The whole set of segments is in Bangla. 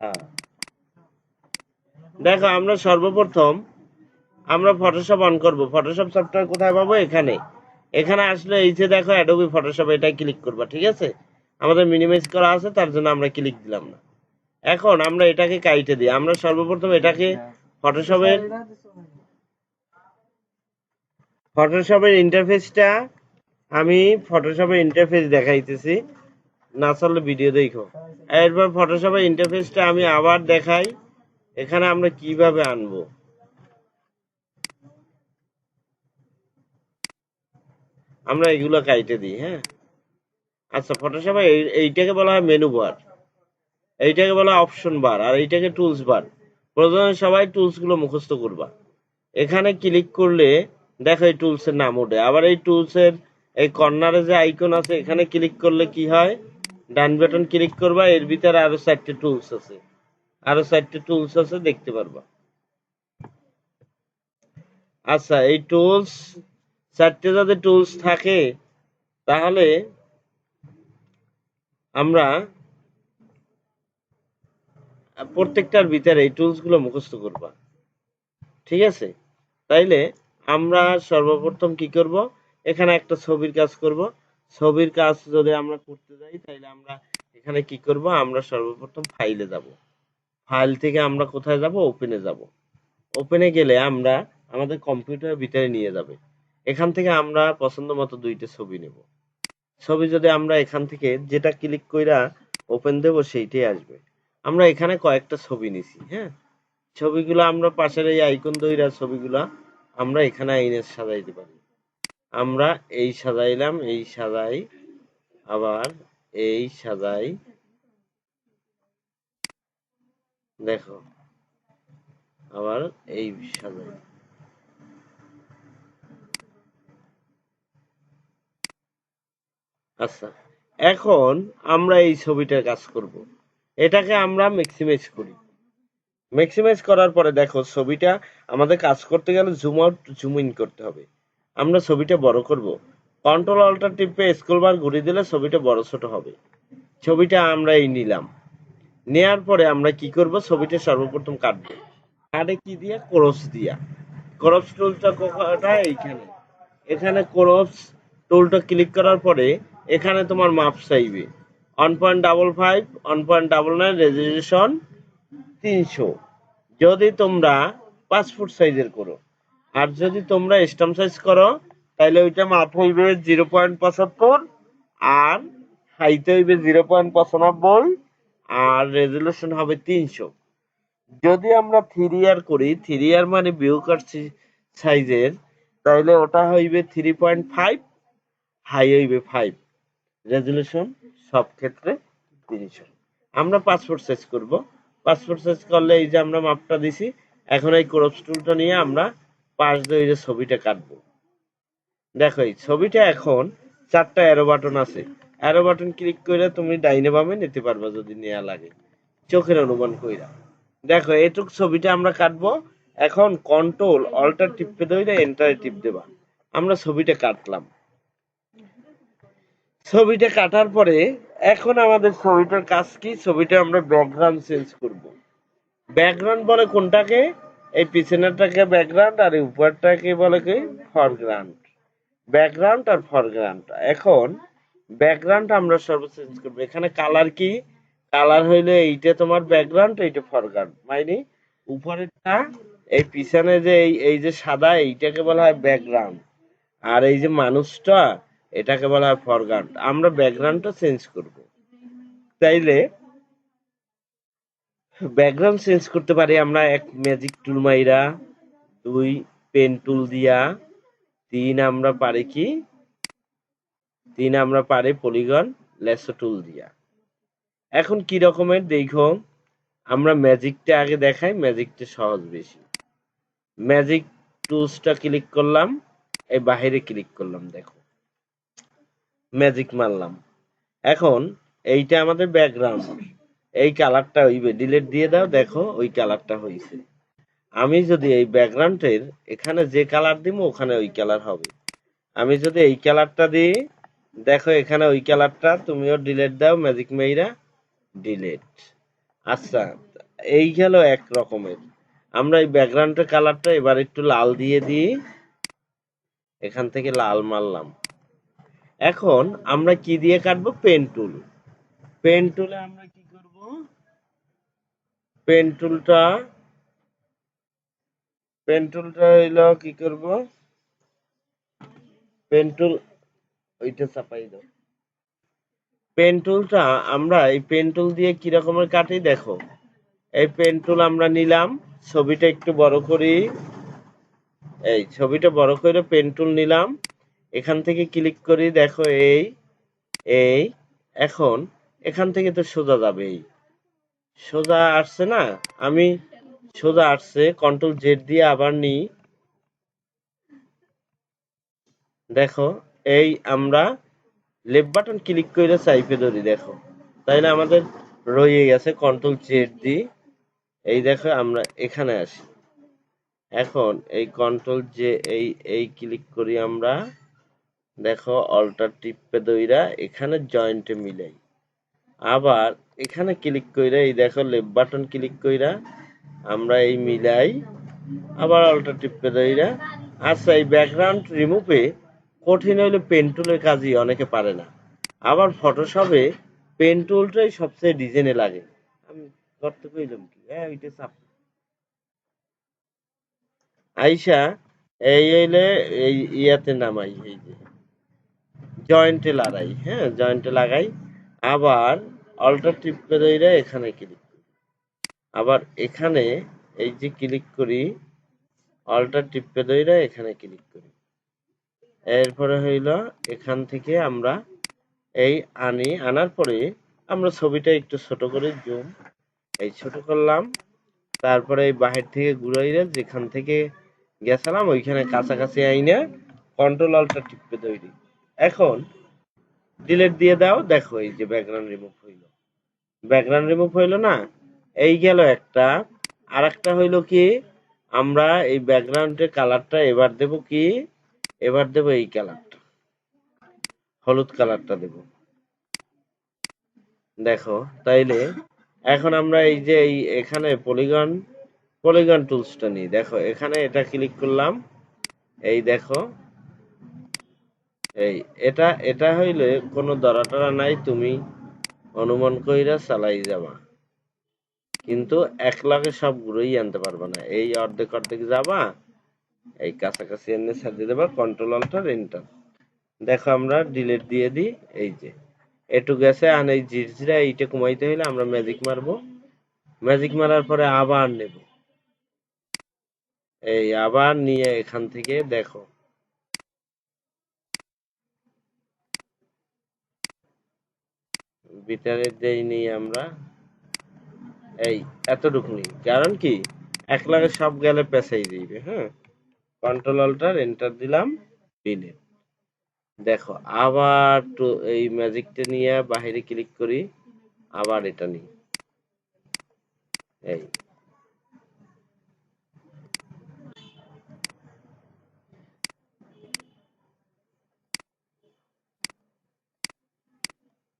হ্যাঁ, দেখো আমরা সর্বপ্রথম আমরা ফটোশপ অন করব। ফটোশপ সফটওয়্যার কোথায় পাবো? এখানে। এখানে আসলে এই যে দেখো অ্যাডোবি ফটোশপ, এটাই ক্লিক করবা, ঠিক আছে? আমাদের মিনিমাইজ করা আছে, তার জন্য আমরা ক্লিক দিলাম না। এখন আমরা এটাকে কাইটে দিই। আমরা সর্বপ্রথম এটাকে ফটোশপের ফটোশপের ইন্টারফেসটা আমি ফটোশপের ইন্টারফেস দেখাইতেছি, না চললে ভিডিও দেখো। এরপর ফটোশপের ইন্টারফেসটা আমি আবার দেখাই। এখানে আমরা কিভাবে আনবো, আমরা এগুলো কাইটে দিই। হ্যাঁ, আচ্ছা, ফটোশপে এইটাকে বলা হয় মেনু বার, এইটাকে বলা হয় অপশন বার, আর এইটাকে টুলস বার। প্রথমে সবাই টুলস গুলো মুখস্থ করবা। এখানে ক্লিক করলে দেখো এই টুলস এর নাম ওঠে। আবার এই টুলস এর এই কর্নারে যে আইকন আছে, এখানে ক্লিক করলে কি হয়? ডান বাটন ক্লিক করবা, এর ভিতরে আরো 4টে টুলস আছে, আরো 4টে টুলস আছে, দেখতে পারবা। আচ্ছা, এই টুলস 4টে যদি টুলস থাকে, তাহলে আমরা প্রত্যেকটার ভিতরে এই টুলস গুলো মুখস্থ করবা, ঠিক আছে? তাইলে আমরা সর্বপ্রথম কি করব? এখানে একটা ছবির কাজ করব। ছবির কাজ যদি আমরা করতে যাই, তাইলে আমরা এখানে কি করব? আমরা সর্বপ্রথম ফাইলে যাব। ফাইল থেকে আমরা কোথায় যাব? ওপেনে যাব। ওপেনে গেলে আমরা আমাদের কম্পিউটারের ভিতরে নিয়ে যাবে। এখান থেকে আমরা পছন্দ মতো 2টে ছবি নেব। ছবি যদি আমরা এখান থেকে যেটা ক্লিক কইরা ওপেন দেব, সেইটাই আসবে। আমরা এখানে কয়েকটা ছবি নিছি। হ্যাঁ, ছবিগুলো আমরা পাশের এই আইকন দইরা ছবিগুলা আমরা এখানে আইনে সাজাইতে পারি। আমরা এই সাজাইলাম, এই সাজাই, আবার এই সাজাই, দেখো, আবার এই সাজাই। আচ্ছা, এখন আমরা এই ছবিটার কাজ করব। এটাকে আমরা ম্যাক্সিমাইজ করি। ম্যাক্সিমাইজ করার পরে দেখো ছবিটা আমাদের কাজ করতে গেলে জুম আউট জুম ইন করতে হবে। আমরা ছবিটা বড় করব, কন্ট্রোল অল্টার টিপে স্ক্রল বার ঘুরিয়ে দিলে ছবিটা বড় ছোট হবে। ছবিটা আমরা এই নিলাম। নেয়ার পরে আমরা কি করব? ছবিটা সর্বপ্রথম কাটবো। কাটে কি দিয়া? ক্রপস দিয়া। ক্রপস টুলটা কোথায়? এইখানে। এখানে ক্রপস টুলটা ক্লিক করার পরে এখানে তোমার মাপ চাইবে 1.55, 1.99, রেজলিউশন 300। যদি তোমরা 5 ফুট সাইজের করো, আর যদি তোমরা স্ট্যাম্প সাইজ করো, তাহলে ওইটা মাপ হইবে 0.75, আর হাইট হইবে 0.95, আর রেজলিউশন হবে 300। যদি আমরা 3 ইয়ার করি, 3 ইয়ার মানে ভিউ কাট সাইজের, তাইলে ওটা হইবে 3.5, হাই হইবে 5, রেজলিউশন সব ক্ষেত্রে 300। আমরা 5 ফুট সাইজ করব। 5 ফুট সাইজ করলে এই যে আমরা মাপটা দিছি, এখন এই ক্রপস টুলটা নিয়ে আমরা পাশ দিয়ে এই যে ছবিটা কাটবো। দেখো এই ছবিটা এখন 4টা অ্যারো বাটন আছে। অ্যারো বাটন ক্লিক করে তুমি ডাইনে বামে নিতে পারবা যদি নেওয়া লাগে, চোখের অনুমান কইরা। দেখো এটুক ছবিটা আমরা কাটবো। এখন কন্ট্রোল অল্টার টিপে ধরে এন্টারে টিপ দেবা। আমরা ছবিটা কাটলাম। ছবিটা কাটার পরে এখন আমাদের ছবিটার কাজ কি? ছবিটা আমরা ব্যাকগ্রাউন্ড চেঞ্জ করব। ব্যাকগ্রাউন্ড বলে কোনটাকে? এই পিছনেরটাকে ব্যাকগ্রাউন্ড, আর এই উপরটাকে বলে কি? ফরগ্রাউন্ড। ব্যাকগ্রাউন্ড আর ফরগ্রাউন্ড। এখন ব্যাকগ্রাউন্ড আমরা সর্ব চেঞ্জ করবো। এখানে কালার কি? কালার হইলে এইটা তোমার ব্যাকগ্রাউন্ড, এইটা ফরগ্রাউন্ড। মানে উপরেরটা, এই পিছনে যে এই যে সাদা, এইটাকে বলা হয় ব্যাকগ্রাউন্ড, আর এই যে মানুষটা, এটাকে বলা হয় ফরগ্রাউন্ড। আমরা ব্যাকগ্রাউন্ডটা চেঞ্জ করব। তাইলে ব্যাকগ্রাউন্ড চেঞ্জ করতে পারি আমরা 1 ম্যাজিক টুল মাইরা, 2 পেন টুল দিয়া, 3 আমরা পারি কি? 3 আমরা পারি পলিগন লেসো টুল দিয়া। এখন কি রকমের দেখো, আমরা ম্যাজিকটা আগে দেখাই, ম্যাজিকটা সহজ বেশি। ম্যাজিক টুলসটা ক্লিক করলাম, এই বাহিরে ক্লিক করলাম, দেখো ম্যাজিক মারলাম। এখন এইটা আমাদের ব্যাকগ্রাউন্ড, এই কালারটা হইবে, ডিলিট দিয়ে দাও, দেখো ওই কালারটা হইছে। আমি যদি এই ব্যাকগ্রাউন্ডের এখানে যে কালার দিব, ওখানে ওই কালার হবে। আমি যদি এই কালারটা দিই, দেখো এখানে ওই কালারটা, তুমিও ডিলিট দাও ম্যাজিক মেইরা, ডিলিট। আচ্ছা, এই গেল এক রকমের। আমরা এই ব্যাকগ্রাউন্ডের কালারটা এবার একটু লাল দিয়ে দিই, এখান থেকে লাল মারলাম। এখন আমরা কি দিয়ে কাটবো? Pen tool. পেন টুলে আমরা কি করব? পেন টুলটা পেন টুলটা হইলো কি করব? পেন টুল ওইটা চাপাই দাও। পেন টুলটা আমরা এই পেন টুল দিয়ে কি রকমের কাটি দেখো। এই পেন টুল আমরা নিলাম, ছবিটা একটু বড় করি, এই ছবিটা বড় করে পেন টুল নিলাম, এখান থেকে ক্লিক করি, দেখো এই এই এখন এখান থেকে তো সোজা যাবে, এই সোজা আসছে না? আমি সোজা আসছে, কন্ট্রোল জেড দিয়ে আবার নিই, দেখো এই আমরা লেফট বাটন ক্লিক করে চাইপে ধরি, দেখো তাইলে আমাদের রয়ে গেছে। কন্ট্রোল জেড দিই, এই দেখো আমরা এখানে আসি, এখন এই কন্ট্রোল জে এই এই ক্লিক করি আমরা, দেখো অল্টার টিপে দইরা এখানে জয়েন্টে মিলাই, আবার এখানে ক্লিক কইরা এই দেখো লেফট বাটন ক্লিক কইরা আমরা এই মিলাই, আবার অল্টার টিপে দইরা। আচ্ছা, এই ব্যাকগ্রাউন্ড রিমুভে কঠিন হইলে পেন টুলের কাজই অনেকে পারে না, আবার ফটোশপে পেন টুলটাই সবচেয়ে ডিজাইনে লাগে। আমি করতে কইলাম কি, হ্যাঁ ওইটা চাপ আইসা এই হইলে এই ইয়াতে নামাই, এই যে জয়েন্টে লাগাই, হ্যাঁ জয়েন্টে লাগাই, আবার অল্টার টিপে ধইরা এখানে ক্লিক, আবার এখানে এই যে ক্লিক করি, অল্টার টিপে ধইরা এখানে ক্লিক করি, এরপরে হইল এখান থেকে আমরা এই আনি, আনার পরে আমরা ছবিটা একটু ছোট করে জুম এই ছোট করলাম, তারপরে এই বাহির থেকে ঘুরাইয়া যেখান থেকে গেছিলাম ওইখানে কাছাকাছি আইনা কন্ট্রোল অল্টার টিপে ধরি, এখন ডিলিট দিয়ে দাও, দেখো এই যে ব্যাকগ্রাউন্ড রিমুভ হইল। ব্যাকগ্রাউন্ড রিমুভ হইল না? এই গেল একটা। আর একটা হইল কি, আমরা এই ব্যাকগ্রাউন্ডের কালারটা এবার দেব কি, এবার দেব এই কালারটা, হলুদ কালারটা দেব, দেখো তাইলে এখন আমরা এই যে এই এখানে পলিগন পলিগন টুলসটা নিই, দেখো এখানে এটা ক্লিক করলাম, এই দেখো এই এটা এটা হইলে কোনো দরাটরা নাই, তুমি অনুমান কইরা চালাই যাবা, কিন্তু একলাগে সবগুলোই আনতে পারবা না, এই অর্ধেক অর্ধেক যাবা, এই কাছাকাছি এনে ছেড়ে দেবা, কন্ট্রোল অল্টার এন্টার, দেখো আমরা ডিলিট দিয়ে দিই, এই যে এটু গেছে। আর এই জিরজিরা এইটা কমাইতে হইলে আমরা ম্যাজিক মারবো, ম্যাজিক মারার পরে আবার নেব, এই আবার নিয়ে এখান থেকে দেখো ভিতরে দেই নিই আমরা, এই এতটুকু নিই, কারণ কি একলাগে সব গেলে পেঁচাই দিবে, হ্যাঁ কন্ট্রোল অল্টার এন্টার দিলাম, ডিলিট, দেখো আবার তো এই ম্যাজিকটা নিয়ে বাহিরে ক্লিক করি, আবার এটা নিই, এই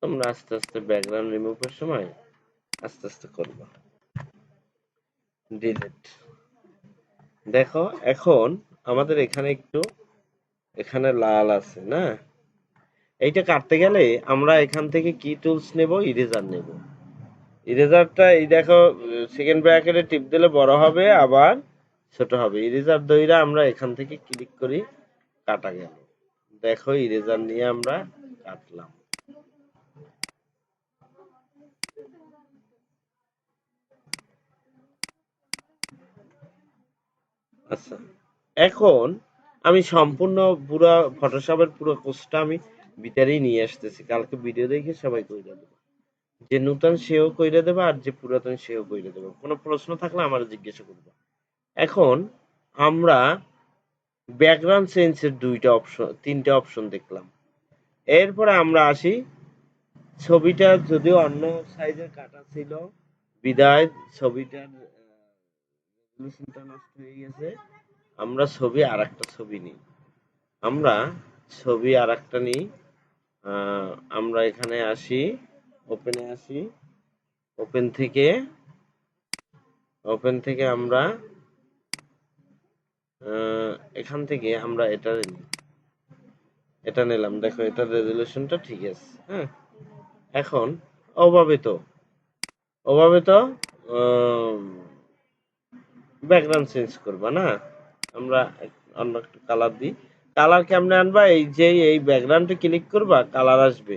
তোমরা আস্তে আস্তে ব্যাকগ্রাউন্ড রিমুভের সময় আস্তে আস্তে করবা, ডিলিট, দেখো এখন আমাদের এখানে একটু এখানে লাল আছে না, এইটা কাটতে গেলে আমরা এখান থেকে কি টুলস নেব? ইরেজার নেব। ইরেজারটা এই দেখো সেকেন্ড ব্র্যাকেটে টিপ দিলে বড় হবে, আবার ছোট হবে, ইরেজার দইরা আমরা এখান থেকে ক্লিক করি, কাটা গেল, দেখো ইরেজার নিয়ে আমরা কাটলাম। আচ্ছা, এখন আমি সম্পূর্ণ পুরো ফটোশপের পুরো কোর্সটা আমি ভিতরেই নিয়ে আসতেছি, কালকে ভিডিও দেখে সবাই কইরা দেবো, যে নূতন সেও কইরা দেবে আর যে পুরাতন সেও কইরা দেবে, কোনো প্রশ্ন থাকলে আমার জিজ্ঞাসা করবো। এখন আমরা ব্যাকগ্রাউন্ড চেঞ্জের দুইটা অপশন তিনটা অপশন দেখলাম, এরপরে আমরা আসি, ছবিটা যদিও অন্য সাইজের কাটা ছিল বিদায় ছবিটার রেজলিউশনটা নষ্ট হয়ে গেছে, আমরা ছবি আর একটা ছবি নিই, আমরা ছবি আর একটা নিই, আমরা এখানে আসি, ওপেনে আসি, ওপেন থেকে ওপেন থেকে আমরা এখান থেকে আমরা এটা নিলাম, দেখো এটার রেজুলেশনটা ঠিক আছে। হ্যাঁ, এখন অভাবিত অভাবিত ব্যাকগ্রাউন্ড চেঞ্জ করবা না, আমরা অন্য একটু কালার দিই। কালার কেমনে আনবা, এই যে এই ব্যাকগ্রাউন্ডে ক্লিক করবা কালার আসবে,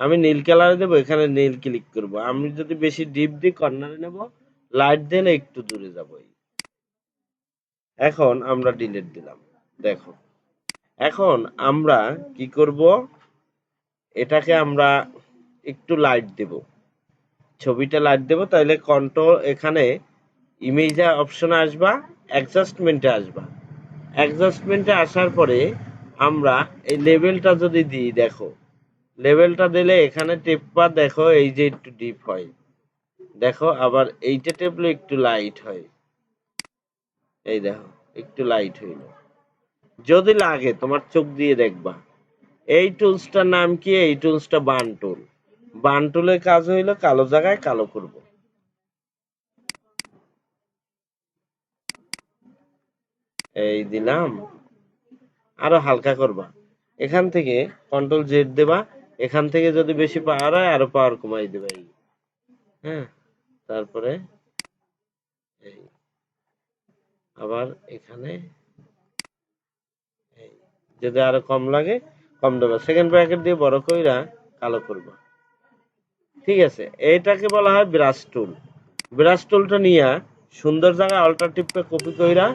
আমি নীল কালারে দেবো, এখানে নীল ক্লিক করব। আমি যদি বেশি ডিপ দিই কর্নারে নেব, লাইট দিলে একটু দূরে যাব। এখন আমরা ডিলিট দিলাম, দেখো এখন আমরা কি করব, এটাকে আমরা একটু লাইট দেব, ছবিটা লাইট দেব, তাইলে কন্ট্রোল এখানে ইমেজে অপশনে আসবা, অ্যাডজাস্টমেন্টে আসবা, অ্যাডজাস্টমেন্টে আসার পরে আমরা এই লেভেলটা যদি দিই, দেখো লেভেলটা দিলে এখানে টেপা, দেখো এই যে একটু ডিপ হয়, দেখো আবার এইটা টেপলে একটু লাইট হয়, এই দেখো একটু লাইট হইল। যদি লাগে তোমার চোখ দিয়ে দেখবা। এই টুলসটার নাম কি, এই টুলসটা বান টুল। বান টুলের কাজ হইলো কালো জায়গায় কালো করব। এই দিলাম, আরো হালকা করবা, এখান থেকে কন্ট্রোল জেড দেবা, এখান থেকে যদি বেশি পাওয়ার হয় আরো পাওয়ার কমাই দেবা। এই হ্যাঁ, তারপরে এই আবার এখানে এই যদি আরো কম লাগে কম দেবা, সেকেন্ড ব্র্যাকেট দিয়ে বড় কইরা কালো করবা। ঠিক আছে, এইটাকে বলা হয় ব্রাশ টুল। ব্রাশ টুলটা নিয়ে সুন্দর জায়গায় অল্টারনেটিভে কপি কইরা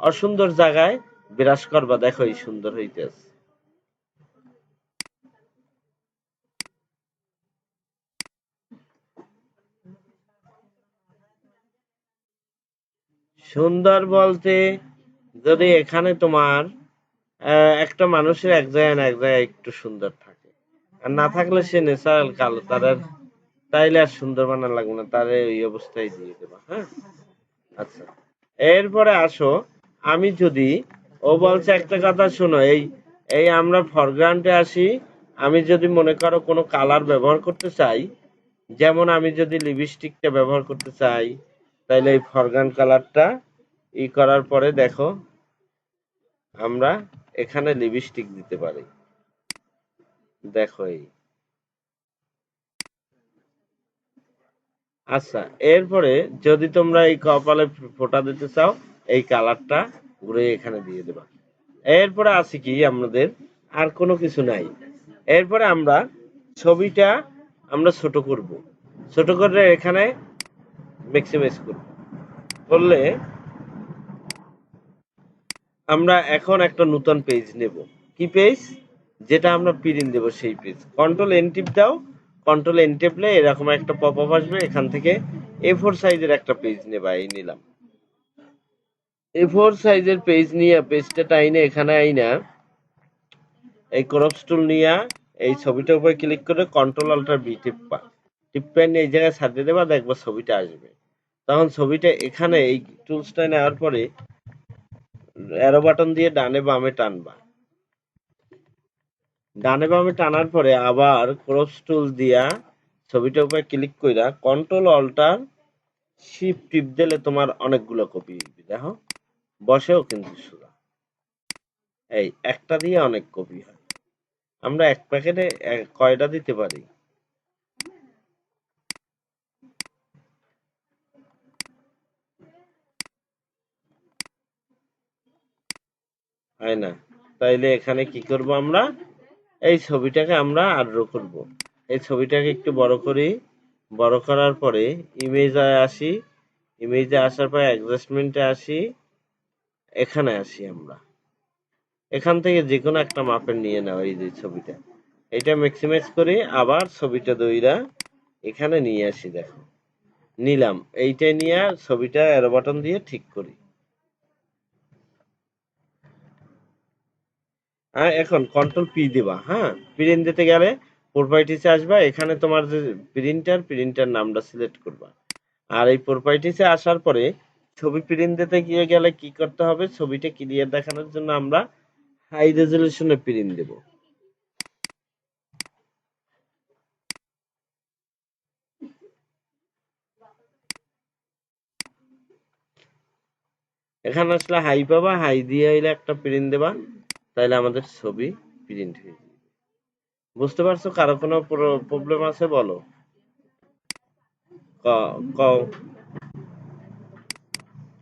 অসুন্দর জায়গায় ব্রাশ করবা, দেখো এই সুন্দর হইতেছে। সুন্দর বলতে, যদি এখানে তোমার একটা মানুষের এক জায়গায় না এক জায়গায় একটু সুন্দর থাকে, আর না থাকলে সে ন্যাচারাল কালো, তার আর তাইলে আর সুন্দর বানানো লাগবে না, তারে ওই অবস্থায় দিয়ে দেবা। হ্যাঁ, আচ্ছা, এরপরে আসো, আমি যদি, ও বলছে একটা কথা শোনো, এই এই আমরা ফরগ্রাউন্ডে আসি, আমি যদি মনে করো কোনো কালার ব্যবহার করতে চাই, যেমন আমি যদি লিপস্টিকটা ব্যবহার করতে চাই, তাইলে এই ফরগ্রাউন্ড কালারটা করার পরে দেখো আমরা এখানে লিপস্টিক দিতে পারি, দেখো এই। আচ্ছা, এরপরে যদি তোমরা এই কপালে ফোঁটা দিতে চাও, এই কালারটা ঘুরে এখানে দিয়ে দেবা। এরপরে আছে কি আমাদের, আর কোনো কিছু নাই। এরপরে আমরা ছবিটা আমরা ছোট করব, ছোট করে এখানে ম্যাক্সিমাইজ করব, করলে আমরা এখন একটা নতুন পেজ নেব। কি পেজ, যেটা আমরা প্রিন্ট দেব সেই পেজ। কন্ট্রোল এন টিপ দাও, কন্ট্রোল এন টিপলে এরকম একটা পপ আপ আসবে, এখান থেকে A4 সাইজের একটা পেজ নেবা, এই নিলাম। A4 সাইজের পেজ নিয়ে পেজটা টাইনে এখানে আইনা এই ক্রপ টুল নিয়ে এই ছবিটার উপরে ক্লিক করে কন্ট্রোল অল্টার বি টিপবা, টিপে নিয়ে এই জায়গায় সাজিয়ে দেবা, দেখবা ছবিটা আসবে। তখন ছবিটা এখানে এই টুলসটা নেওয়ার পরে অ্যারো বাটন দিয়ে ডানে বামে টানবা, ডানে বামে টানার পরে আবার ক্রপ টুল দিয়া ছবিটার উপরে ক্লিক কইরা কন্ট্রোল অল্টার শিফট টিপ দিলে তোমার অনেকগুলো কপি হইবে, দেখো বসেও কিন্তু সোজা। এই একটা দিয়ে অনেক কপি হয়। আমরা এক প্যাকেটে কয়টা দিতে পারি, হয় না? তাইলে এখানে কি করব, আমরা এই ছবিটাকে আমরা আরো করব। এই ছবিটাকে একটু বড় করি, বড় করার পরে ইমেজে আসি, ইমেজে আসার পরে অ্যাডজাস্টমেন্টে আসি, এখানে আসি আমরা, এখান থেকে যে কোনো একটা মাপের নিয়ে নাও, এই যে ছবিটা, এটা ম্যাক্সিমাইজ করি, আবার ছবিটা দইরা এখানে নিয়ে আসি, দেখো নিলাম, এইটাই নিয়ে ছবিটা অ্যারো বাটন দিয়ে ঠিক করি। হ্যাঁ, এখন কন্ট্রোল পি দিবা। হ্যাঁ, প্রিন্ট দিতে গেলে প্রপার্টিসে আসবা, এখানে তোমার যে প্রিন্টার নামটা সিলেক্ট করবা। আর এই প্রপার্টিসে আসার পরে ছবি প্রিন্ট দিতে গিয়ে গেলে কি করতে হবে, ছবিটা ক্লিয়ার দেখানোর জন্য আমরা হাই রেজলিউশনে প্রিন্ট দেব। এখানে আসলে হাই পাবা, হাই দিয়ে হইলে একটা প্রিন্ট দেবা, তাইলে আমাদের ছবি প্রিন্ট হয়ে যাবে। বুঝতে পারছো? কারো কোনো প্রবলেম আছে বলো, কও।